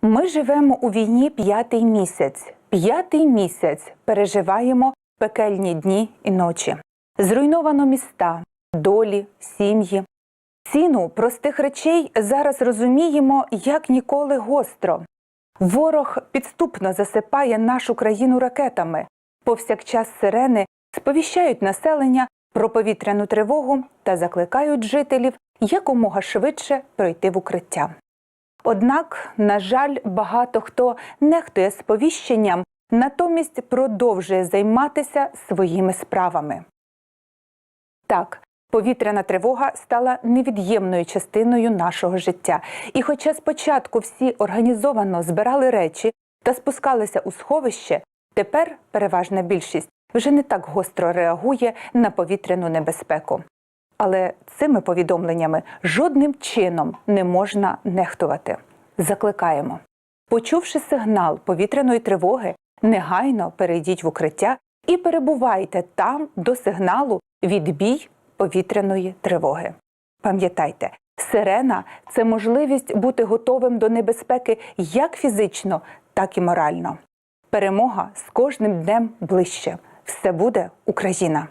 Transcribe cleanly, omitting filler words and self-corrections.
Ми живемо у війні 5-й місяць. 5-й місяць переживаємо пекельні дні і ночі. Зруйновано міста, долі, сім'ї. Ціну простих речей зараз розуміємо як ніколи гостро. Ворог підступно засипає нашу країну ракетами. Повсякчас сирени сповіщають населення про повітряну тривогу та закликають жителів якомога швидше пройти в укриття. Однак, на жаль, багато хто нехтує сповіщенням, натомість продовжує займатися своїми справами. Так, повітряна тривога стала невід'ємною частиною нашого життя. І хоча спочатку всі організовано збирали речі та спускалися у сховище, тепер переважна більшість вже не так гостро реагує на повітряну небезпеку. Але цими повідомленнями жодним чином не можна нехтувати. Закликаємо. Почувши сигнал повітряної тривоги, негайно перейдіть в укриття і перебувайте там до сигналу «Відбій повітряної тривоги». Пам'ятайте, сирена – це можливість бути готовим до небезпеки як фізично, так і морально. Перемога з кожним днем ближче. Все буде Україна!